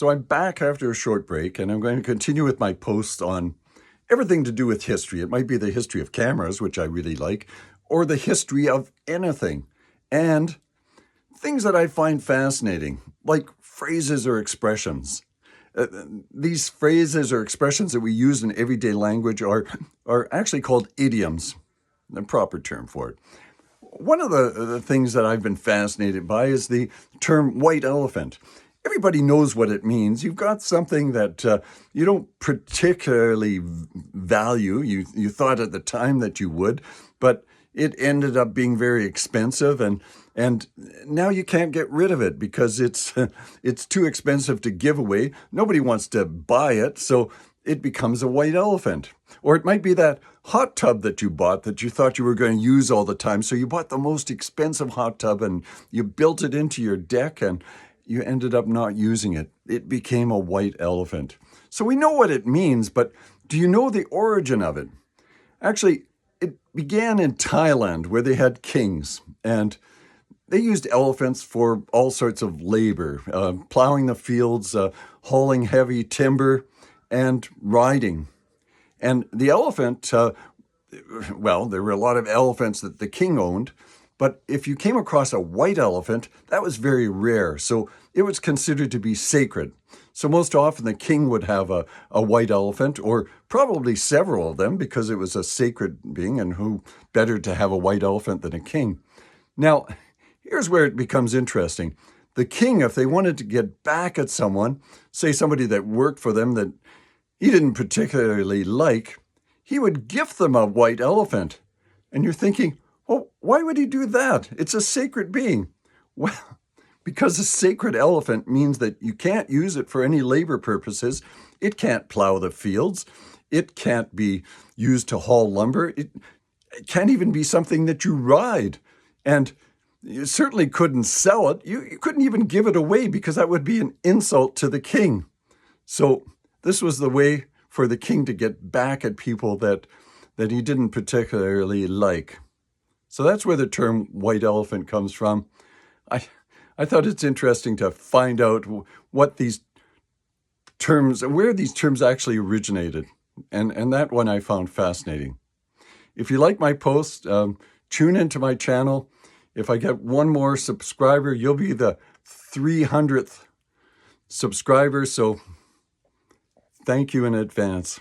So I'm back after a short break, and I'm going to continue with my post on everything to do with history. It might be the history of cameras, which I really like, or the history of anything, and things that I find fascinating, like phrases or expressions. Uh, these phrases or expressions that we use in everyday language are actually called idioms, the proper term for it. One of the things that I've been fascinated by is the term white elephant. Everybody knows what it means. You've got something that you don't particularly value. You thought at the time that you would, but it ended up being very expensive, and now you can't get rid of it because it's too expensive to give away. Nobody wants to buy it, so it becomes a white elephant. Or it might be that hot tub that you bought that you thought you were going to use all the time. So you bought the most expensive hot tub and you built it into your deck and you ended up not using it. It became a white elephant. So we know what it means, but do you know the origin of it? Actually, it began in Thailand where they had kings, and they used elephants for all sorts of labor, plowing the fields, hauling heavy timber, and riding. And the elephant, well, there were a lot of elephants that the king owned, but if you came across a white elephant, that was very rare. So it was considered to be sacred. So most often the king would have a white elephant, or probably several of them, because it was a sacred being, and who better to have a white elephant than a king? Now, here's where it becomes interesting. The king, if they wanted to get back at someone, say somebody that worked for them that he didn't particularly like, he would gift them a white elephant. And you're thinking, well, why would he do that? It's a sacred being. Well, because a sacred elephant means that you can't use it for any labor purposes. It can't plow the fields. It can't be used to haul lumber. It can't even be something that you ride. And you certainly couldn't sell it. You couldn't even give it away because that would be an insult to the king. So this was the way for the king to get back at people that he didn't particularly like. So that's where the term white elephant comes from. I thought it's interesting to find out what these terms, where these terms actually originated. And that one I found fascinating. If you like my posts, tune into my channel. If I get one more subscriber, you'll be the 300th subscriber. So thank you in advance.